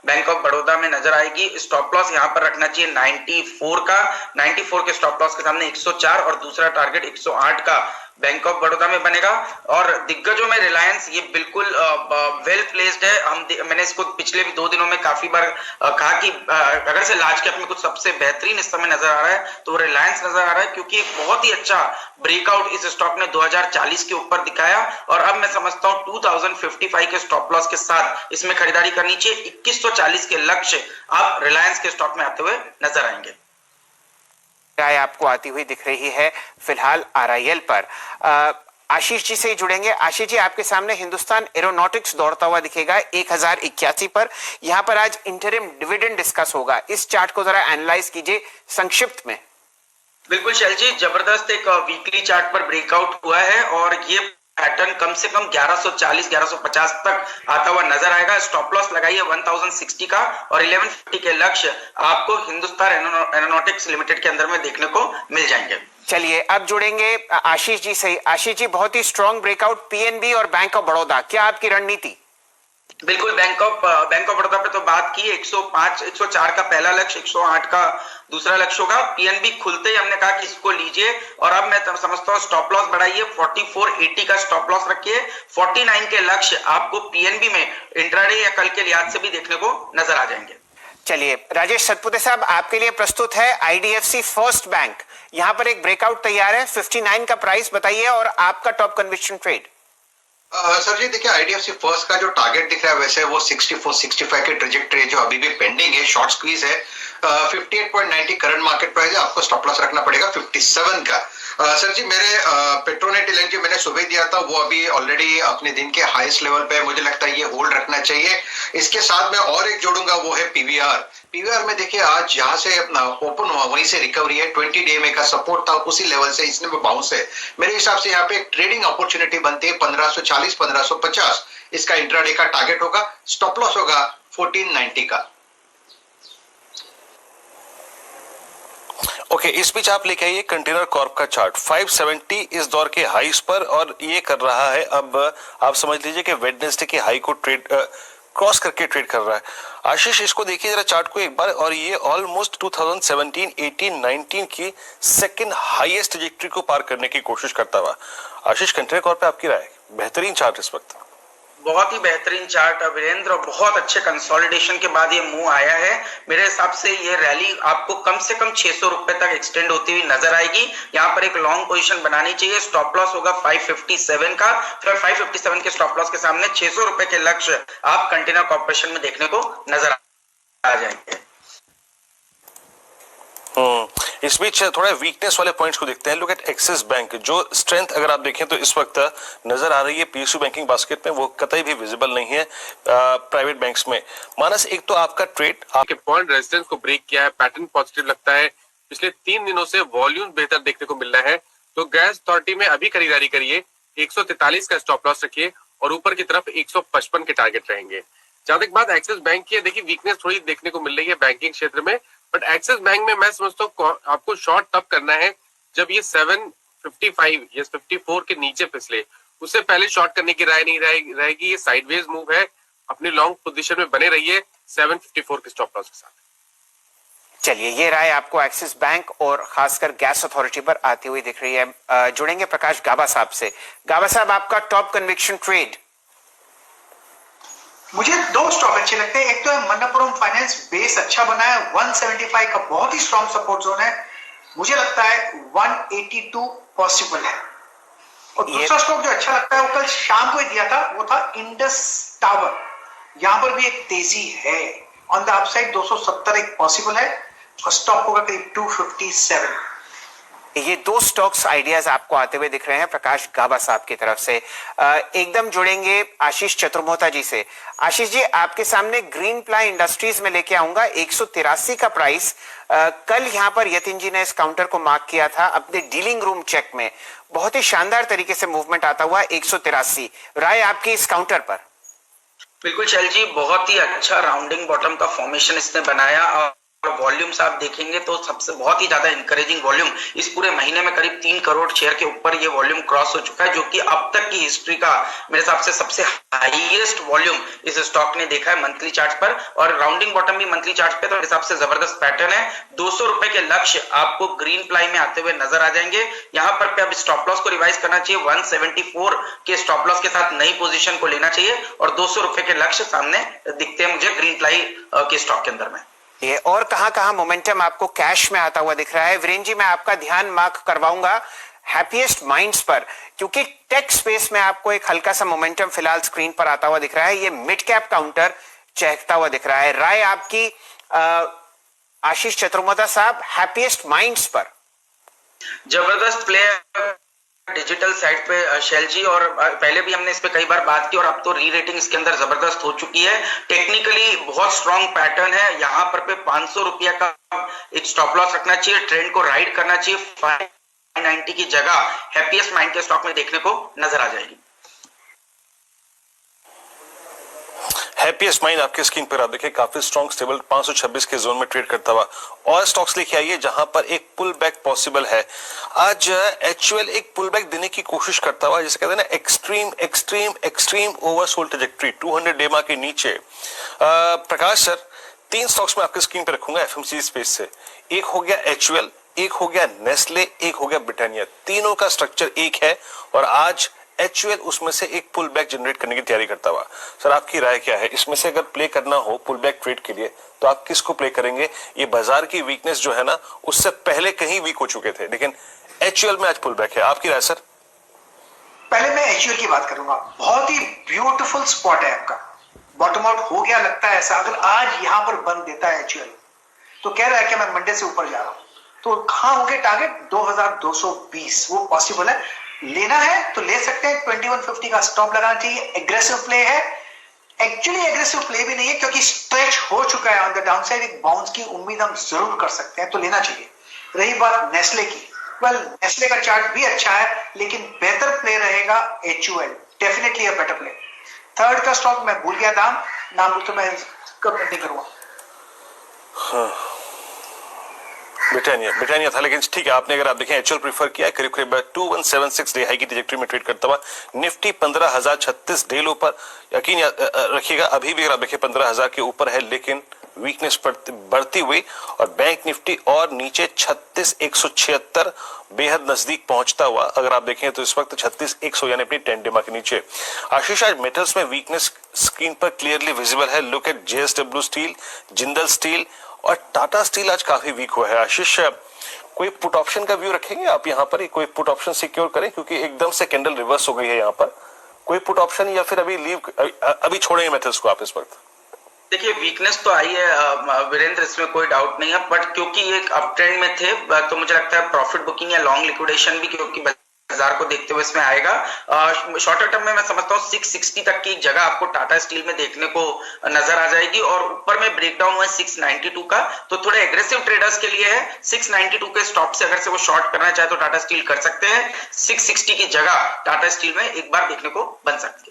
Bank of Baroda में नजर आएगी। स्टॉप लॉस यहाँ पर रखना चाहिए 94 का, 94 के स्टॉप लॉस के सामने 104 और दूसरा टारगेट 108 का बैंक ऑफ बड़ौदा में बनेगा। और दिग्गजों में रिलायंस ये बिल्कुल वेल प्लेस्ड है। मैंने इसको पिछले भी 2 दिनों में काफी बार कहा कि अगर से लार्ज कैप में कुछ सबसे बेहतरीन इस समय नजर आ रहा है तो रिलायंस नजर आ रहा है, क्योंकि एक बहुत ही अच्छा ब्रेकआउट इस स्टॉक ने 2040 के ऊपर दिखाया और अब मैं समझता हूं 2055 के स्टॉप लॉस के साथ इसमें खरीदारी करनी चाहिए। 2140 के लक्ष्य आप रिलायंस के स्टॉक में आते हुए नजर आएंगे। राय आपको आती हुई दिख रही है फिलहाल आरआईएल पर। आशीष जी से ही जुड़ेंगे। आशीष जी, आपके सामने हिंदुस्तान एरोनॉटिक्स दौड़ता हुआ दिखेगा 1081 पर। यहां पर आज इंटरिम डिविडेंड डिस्कस होगा। इस चार्ट को जरा एनालाइज कीजिए संक्षिप्त में। बिल्कुल शैल जी, जबरदस्त एक वीकली चार्ट पर ब्रेकआउट हुआ है और ये पैटर्न कम से कम 1140 1150 तक आता हुआ नजर आएगा। स्टॉप लॉस लगाइए 1060 का और 1150 के लक्ष्य आपको हिंदुस्तान एरोनॉटिक्स लिमिटेड के अंदर में देखने को मिल जाएंगे। चलिए अब जुड़ेंगे आशीष जी से। आशीष जी, बहुत ही स्ट्रॉन्ग ब्रेकआउट पीएनबी और बैंक ऑफ बड़ौदा, क्या आपकी रणनीति? बिल्कुल, बैंक ऑफ बड़ौदा पे तो बात की। 105 104 का पहला लक्ष्य, 108 का दूसरा लक्ष्य होगा। पीएनबी खुलते ही हमने कहा कि इसको लीजिए और अब मैं समझता हूँ स्टॉप लॉस बढ़ाइए, 4480 का स्टॉप लॉस रखिए। 49 के लक्ष्य आपको पीएनबी में इंट्राडे या कल के लिहाज से भी देखने को नजर आ जाएंगे। चलिए राजेश सतपुते साहब, आपके लिए प्रस्तुत है आईडीएफसी फर्स्ट बैंक। यहां पर एक ब्रेकआउट तैयार है। 59 का प्राइस बताइए और आपका टॉप कन्विक्शन ट्रेड। सर जी देखिए, आईडीएफसी फर्स्ट का जो टारगेट दिख रहा है वैसे वो 64-65 की ट्रेजेक्टरी है जो अभी भी पेंडिंग है, शॉर्ट स्क्वीज है। 58.90 करंट मार्केट प्राइस है, आपको स्टॉप लॉस रखना पड़ेगा 57 का। सर जी मेरे पेट्रोनेट एलएनजी जो मैंने सुबह दिया था वो अभी ऑलरेडी अपने दिन के हाईएस्ट लेवल पे है, मुझे लगता है ये होल्ड रखना चाहिए। इसके साथ में और एक जोड़ूंगा वो है पीवीआर। पीवीआर में देखिए आज जहां से ओपन हुआ वहीं से रिकवरी है। 20 डे में का सपोर्ट था उसी लेवल से इसने में बाउंस है। मेरे हिसाब से यहाँ पे एक ट्रेडिंग अपॉर्चुनिटी बनती है 1540 1550। इसका इंट्राडे का टारगेट होगा, स्टॉप लॉस होगा 1490 का। ओके, इस बीच आप लेके आइए कंटेनर कॉर्प का चार्ट 570 इस दौर के हाईस पर और ये कर रहा है। अब आप समझ लीजिए कि वेडनेसडे के हाई को ट्रेड क्रॉस करके ट्रेड कर रहा है। आशीष, इसको देखिए जरा चार्ट को एक बार, और ये ऑलमोस्ट 2017 18 19 की सेकंड हाईएस्ट ट्रैजेक्टरी को पार करने की कोशिश करता हुआ। आशीष, कंटेनर कॉर्प पे आपकी राय? बेहतरीन चार्ट इस वक्त। बहुत ही बेहतरीन चार्ट वीरेंद्र, और बहुत अच्छे कंसोलिडेशन के बाद ये मूव आया है। मेरे हिसाब से ये रैली आपको कम से कम 600 रुपए तक एक्सटेंड होती हुई नजर आएगी। यहाँ पर एक लॉन्ग पोजीशन बनानी चाहिए। स्टॉप लॉस होगा 557 का, फिर 557 के स्टॉप लॉस के सामने 600 रुपए के लक्ष्य आप कंटेनर कॉर्पोरेशन में देखने को नजर आ जाएंगे। इस बीच थोड़ा वीकनेस वाले पॉइंट्स को देखते हैं। लुक एट एक्सिस बैंक, जो स्ट्रेंथ अगर आप देखें तो इस वक्त नजर आ रही है पीएसयू बैंकिंग बास्केट में, वो कतई भी विजिबल नहीं है प्राइवेट बैंक्स में। मानस, एक तो आपका ट्रेड आपके पॉइंट रेजिस्टेंस को ब्रेक किया है, पैटर्न पॉजिटिव लगता है। पिछले 3 दिनों से वॉल्यूम बेहतर देखने को मिल रहा है, तो गैस अथॉरिटी में अभी खरीदारी करिए। 143 का स्टॉप लॉस रखिए और ऊपर की तरफ 155 के टारगेट रहेंगे। जहां तक बात एक्सिस बैंक की है, देखिए वीकनेस थोड़ी देखने को मिल रही है बैंकिंग क्षेत्र में, बट एक्सिस बैंक में मैं समझता हूँ आपको शॉर्ट तब करना है जब ये 755 या 54 के नीचे फिसले। उससे पहले शॉर्ट करने की राय नहीं रहेगी। ये साइडवेज मूव है, अपनी लॉन्ग पोजीशन में बने रहिए 754 के स्टॉप लॉस के साथ। चलिए, ये राय आपको एक्सिस बैंक और खासकर गैस अथॉरिटी पर आती हुई दिख रही है। जुड़ेंगे प्रकाश गाबा साहब से। गाबा साहब, आपका टॉप कन्विक्शन ट्रेड? मुझे 2 स्टॉक अच्छे लगते हैं। एक तो है मनप्पुरम फाइनेंस, बेस अच्छा बना है, 175 का बहुत ही स्ट्रॉन्ग सपोर्ट जोन है। मुझे लगता है 182 पॉसिबल है। और दूसरा स्टॉक जो अच्छा लगता है वो कल शाम को ही दिया था, वो था इंडस टावर। यहां पर भी एक तेजी है, ऑन द अपसाइड 270 एक पॉसिबल है और स्टॉक होगा करीब 257। ये 2 स्टॉक्स आइडियाज आपको आते हुए दिख रहे हैं प्रकाश गाबा साहब की तरफ से। एकदम जुड़ेंगे आशीष चतुर्मोहता जी से। आशीष जी, आपके सामने ग्रीन प्लाई इंडस्ट्रीज में लेके आऊंगा 183 का प्राइस। कल यहां पर यतिन जी ने इस काउंटर को मार्क किया था अपने डीलिंग रूम चेक में। बहुत ही शानदार तरीके से मूवमेंट आता हुआ 183। राय आपकी इस काउंटर पर? बिल्कुल शैल जी, बहुत ही अच्छा राउंडिंग बॉटम का फॉर्मेशन इसने बनाया वॉल्यूम्स आप देखेंगे तो सबसे बहुत ही ज्यादा इंकरेजिंग वॉल्यूम इस पूरे महीने में करीब 3 करोड़ शेयर के ऊपर ये वॉल्यूम क्रॉस हो चुका है, जो कि अब तक की हिस्ट्री का मेरे हिसाब से सबसे हाईएस्ट वॉल्यूम इस स्टॉक ने देखा है मंथली चार्ट पर। और राउंडिंग बॉटम भी मंथली चार्ट पे तो मेरे हिसाब से जबरदस्त पैटर्न है। 200 रुपए के लक्ष्य आपको ग्रीन प्लाई में आते हुए नजर आ जाएंगे। यहाँ पर पे अब स्टॉप लॉस को रिवाइज करना चाहिए, 174 के स्टॉप लॉस के साथ नई पोजीशन को लेना चाहिए और 200 रुपए के लक्ष्य सामने दिखते हैं मुझे ग्रीन प्लाई के स्टॉक के अंदर में। ये और कहां मोमेंटम आपको कैश में आता हुआ दिख रहा है? वीरेंद्र जी, मैं आपका ध्यान मार्क करवाऊंगा हैप्पीएस्ट माइंड्स पर, क्योंकि टेक स्पेस में आपको एक हल्का सा मोमेंटम फिलहाल स्क्रीन पर आता हुआ दिख रहा है। ये मिड कैप काउंटर चहकता हुआ दिख रहा है। राय आपकी आशीष चतुर्वेदी साहब हैप्पीएस्ट माइंड्स पर? जबरदस्त प्ले डिजिटल साइड पे शैल जी, और पहले भी हमने इस पे कई बार बात की और अब तो री रेटिंग इसके अंदर जबरदस्त हो चुकी है। टेक्निकली बहुत स्ट्रॉन्ग पैटर्न है। यहाँ पर पे 500 रुपया का एक स्टॉप लॉस रखना चाहिए, ट्रेंड को राइड करना चाहिए। 590 की जगह हैप्पीएस्ट माइंड के स्टॉक में देखने को नजर आ जाएगी। हैप्पीएस्ट माइंड आपके स्क्रीन पर आप देखिए काफी स्ट्रॉन्ग स्टेबल 526 के जोन में ट्रेड करता हुआ। और स्टॉक्स लेके आइए जहां पर एक पुल बैक पॉसिबल है। आज एचयूएल एक पुल बैक देने की कोशिश करता हुआ, जिसे कहते हैं ना extreme extreme extreme oversold trajectory 200 डेमा के नीचे। प्रकाश सर, 3 स्टॉक्स में आपके स्क्रीन पर रखूंगा एफएमसीजी स्पेस से। एक हो गया एचयूएल, एक हो गया नेस्ले, एक हो गया ब्रिटानिया। तीनों का स्ट्रक्चर एक है और आज एचयूएल उसमें से एक पुल बैक जनरेट करने की तैयारी करता हुआ। सर, आपकी राय क्या है? इसमें से अगर प्ले करना हो पुल बैक ट्रेड के लिए तो आप किसको प्ले करेंगे? ये बाजार की वीकनेस जो है ना, उससे पहले कहीं वीक हो चुके थे, लेकिन एचयूएल में आज पुल बैक है। आपकी राय सर? पहले मैं एचयूएल की बात करूंगा। बहुत ही ब्यूटीफुल स्पॉट है आपका, बॉटम आउट हो गया लगता है ऐसा। अगर आज यहां पर बंद देता है एचयूएल तो कह रहा है कि मैं मंडे से ऊपर जा रहा हूं, तो कहां हो गए टारगेट? 2220। वो पॉसिबल है, लेना है तो ले सकते हैं। 2150 का स्टॉप लगाना चाहिए। एग्रेसिव प्ले है, एक्चुअली एग्रेसिव प्ले भी नहीं है क्योंकि स्ट्रेच हो चुका है ऑन द डाउनसाइड। एक बाउंस की उम्मीद हम जरूर कर सकते हैं, तो लेना चाहिए। रही बात नेस्ले की, वेल नेस्ले का चार्ट भी अच्छा है लेकिन बेहतर प्ले रहेगा HUL, definitely a better play. Third का स्टॉक मैं भूल गया नाम तो मैं कमेंट नहीं करूंगा। ब्रिटानिया था, लेकिन ठीक है। आपने अगर आप देखें एचयूएल प्रीफर किया है, करीब करीब 2176 डे हाई की ट्रैजेक्टरी में ट्रेड करता हुआ। निफ्टी 15,036 डे लो पर यकीन रखिएगा, अभी भी अगर आप देखें 15,000 के ऊपर है, लेकिन वीकनेस बढ़ती हुई। और बैंक निफ्टी और नीचे 36,176 बेहद नजदीक पहुंचता हुआ अगर आप देखें तो इस वक्त 36,100 यानी अपनी 10 डेमा के नीचे। आशीष, आज मेटल्स में वीकनेस स्क्रीन पर क्लियरली विजिबल है। Look at JSW steel, Jindal steel और टाटा स्टील आज काफी वीक हुआ है। आशीष, कोई पुट ऑप्शन का व्यू रखेंगे आप यहाँ पर? कोई पुट ऑप्शन सिक्योर करें क्योंकि एकदम से कैंडल रिवर्स हो गई है यहाँ पर। कोई पुट ऑप्शन या फिर अभी छोड़ेंगे मेथड्स को आप इस वक्त? देखिए, वीकनेस तो आई है वीरेंद्र, इसमें कोई डाउट नहीं है, बट क्योंकि एक अप ट्रेंड में थे तो मुझे लगता है प्रॉफिट बुकिंग या लॉन्ग लिक्विडेशन भी क्योंकि बाजार को देखते हुए इसमें आएगा। शॉर्टर टर्म में मैं समझता हूँ 660 तक की जगह आपको टाटा स्टील में देखने को नजर आ जाएगी और ऊपर में ब्रेकडाउन हुआ है 692 का, तो थोड़े एग्रेसिव ट्रेडर्स के लिए है। 692 के स्टॉप से अगर से वो शॉर्ट करना चाहे तो टाटा स्टील कर सकते हैं। 660 की जगह टाटा स्टील में एक बार देखने को बन सकती है।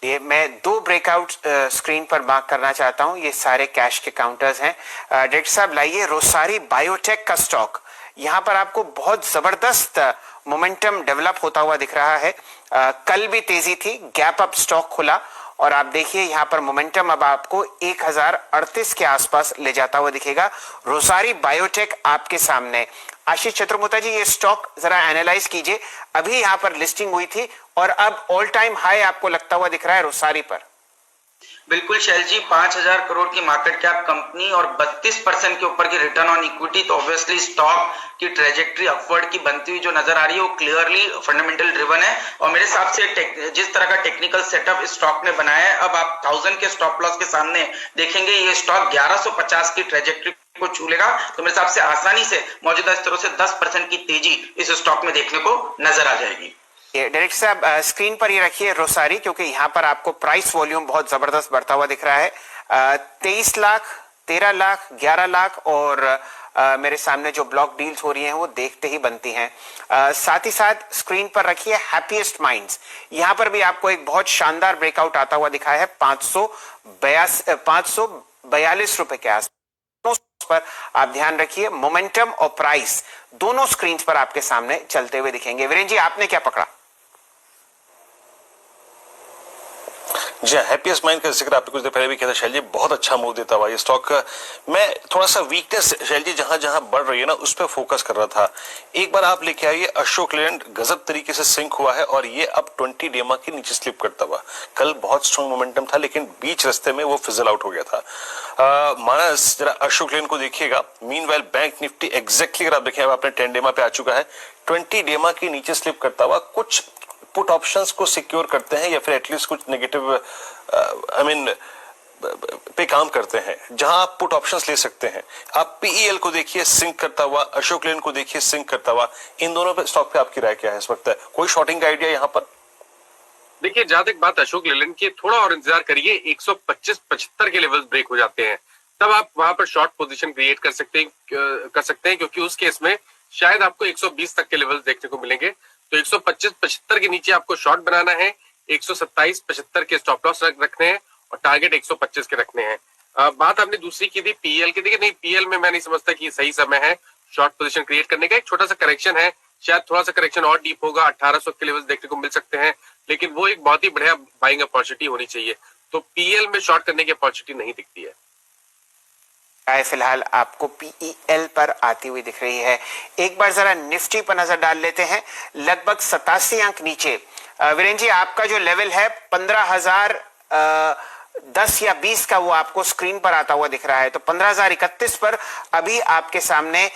ये मैं 2 ब्रेकआउट स्क्रीन पर मार्क करना चाहता हूं। ये सारे कैश के काउंटर्स हैं। डायरेक्टर साहब लाइए रोसारी बायोटेक का स्टॉक। यहां पर आपको बहुत जबरदस्त मोमेंटम डेवलप होता हुआ दिख रहा है। कल भी तेजी थी, गैप अप स्टॉक खुला और आप देखिए यहां पर मोमेंटम अब आपको 1038 के आसपास ले जाता हुआ दिखेगा। रोसारी बायोटेक आपके सामने। आशीष चतुर्वेदी जी, ये स्टॉक जरा एनालाइज कीजिए। अभी यहां पर लिस्टिंग हुई थी और अब ऑल टाइम हाई आपको लगता हुआ दिख रहा है रोसारी पर। बिल्कुल शैल जी, 5,000 करोड़ की मार्केट कैप कंपनी और 32% के ऊपर की रिटर्न ऑन इक्विटी, तो ऑब्वियसली स्टॉक की ट्रेजेक्ट्री अपवर्ड की बनती हुई जो नजर आ रही है वो क्लियरली फंडामेंटल ड्रिवन है। और मेरे हिसाब से जिस तरह का टेक्निकल सेटअप इस स्टॉक ने बनाया है, अब आप 1000 के स्टॉप लॉस के सामने देखेंगे ये स्टॉक 1150 की ट्रेजेक्ट्री को छू लेगा, तो मेरे हिसाब से आसानी से मौजूदा स्तरों से 10% की तेजी इस स्टॉक में देखने को नजर आ जाएगी। डायरेक्टर साहब स्क्रीन पर ये रखिए रोसारी, क्योंकि यहाँ पर आपको प्राइस वॉल्यूम बहुत जबरदस्त बढ़ता हुआ दिख रहा है। 23 लाख, 13 लाख, 11 लाख और मेरे सामने जो ब्लॉक डील्स हो रही हैं वो देखते ही बनती हैं। साथ ही साथ स्क्रीन पर रखिए हैप्पीएस्ट माइंड्स। यहाँ पर भी आपको एक बहुत शानदार ब्रेकआउट आता हुआ दिखा है 542 रुपए के आसपास। पर आप ध्यान रखिए, मोमेंटम और प्राइस दोनों स्क्रीन पर आपके सामने चलते हुए दिखेंगे। वीरेंद्र जी, आपने क्या पकड़ा? जी हाँ, हैप्पीएस्ट माइंड का जिक्र आपने कुछ देर पहले भी किया था शैल जी, बहुत अच्छा मूव देता हुआ ये स्टॉक। मैं थोड़ा सा वीकनेस शैल जी जहां जहां बढ़ रही है ना उस पर फोकस कर रहा था। एक बार आप लेके आइए, अशोक लेलैंड गजब तरीके से सिंक हुआ है और ये अब 20 डेमा के नीचे स्लिप करता हुआ। कल बहुत स्ट्रॉन्ग मोमेंटम था लेकिन बीच रास्ते में वो फिजल आउट हो गया था। मानस जरा अशोक लेलैंड को देखिएगा। मीनवाइल बैंक निफ्टी एग्जैक्टली अगर आप देखें अब अपने 10 डेमा पे आ चुका है, 20 डेमा के नीचे स्लिप करता हुआ कुछ पुट ऑप्शंस को सिक्योर करते हैं या फिर एटलीस्ट कुछ नेगेटिव पे काम करते हैं जहां आप पुट ऑप्शंस ले सकते हैं। आप पीईएल को देखिए सिंक करता हुआ, अशोक लेलैंड को देखिए सिंक करता हुआ। इन दोनों पे स्टॉक पे आपकी राय क्या है इस वक्त? कोई शॉर्टिंग का आइडिया यहां पर? देखिए, जहां तक बात अशोक लेलैंड की, थोड़ा और इंतजार करिए, 125-75 के लेवल्स ब्रेक हो जाते हैं तब आप वहां पर शॉर्ट पोजीशन क्रिएट कर सकते हैं क्योंकि उस केस में शायद आपको 120 तक के लेवल्स देखने को मिलेंगे। तो 125-75 के नीचे आपको शॉर्ट बनाना है, 127-75 के स्टॉप लॉस रखने हैं और टारगेट 125 के रखने हैं। बात आपने दूसरी की थी पीएल की। देखिए नहीं, पीएल में मैं नहीं समझता कि सही समय है शॉर्ट पोजीशन क्रिएट करने का। एक छोटा सा करेक्शन है, शायद थोड़ा सा करेक्शन और डीप होगा, 1800 के लेवल्स देखने को मिल सकते हैं, लेकिन वो एक बहुत ही बढ़िया बाइंग अपॉर्चुनिटी होनी चाहिए। तो पीएल में शॉर्ट करने की अपॉर्चुनिटी नहीं दिखती है। फिलहाल आपको पीईएल पर आती हुई दिख रही है। एक बार जरा निफ्टी पर नजर डाल लेते हैं, लगभग 87 अंक नीचे। वीरेंद्र जी, आपका जो लेवल है 15,010 या 20 का, वो आपको स्क्रीन पर आता हुआ दिख रहा है। तो 15,031 पर अभी आपके सामने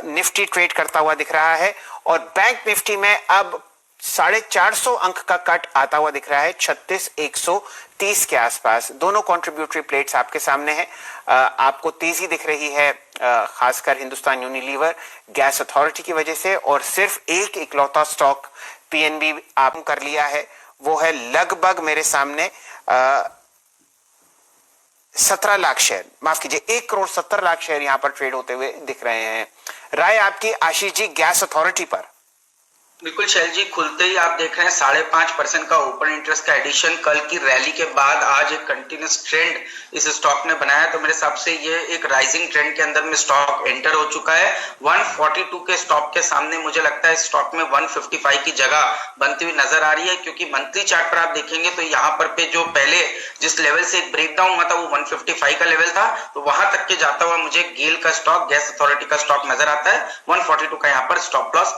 निफ्टी ट्रेड करता हुआ दिख रहा है और बैंक निफ्टी में अब 450 अंक का कट आता हुआ दिख रहा है 36,130 के आसपास। दोनों कंट्रीब्यूटरी प्लेट्स आपके सामने हैं। आपको तेजी दिख रही है खासकर हिंदुस्तान यूनिलीवर गैस अथॉरिटी की वजह से, और सिर्फ एक इकलौता स्टॉक पीएनबी आपने कर लिया है, वो है लगभग मेरे सामने 17 लाख शेयर, माफ कीजिए 1,70,00,000 शेयर यहां पर ट्रेड होते हुए दिख रहे हैं। राय आपकी आशीष जी गैस अथॉरिटी पर? बिल्कुल शैल जी, खुलते ही आप देख रहे हैं 5.5% का ओपन इंटरेस्ट का एडिशन कल की रैली के बाद आज एक कंटिन्यूस ट्रेंड इस स्टॉक ने बनाया। तो मेरे हिसाब से ये एक राइजिंग ट्रेंड के अंदर में स्टॉक एंटर हो चुका है। 142 के स्टॉक के सामने मुझे लगता है स्टॉक में 155 की जगह बनती हुई नजर आ रही है, क्योंकि मंथली चार्ट पर आप देखेंगे तो यहाँ पर पे जो पहले जिस लेवल से एक ब्रेकडाउन हुआ था वो 155 का लेवल था, तो वहां तक के जाता हुआ मुझे गेल का स्टॉक, गैस अथॉरिटी का स्टॉक नजर आता है। 142 का यहाँ पर स्टॉप लॉस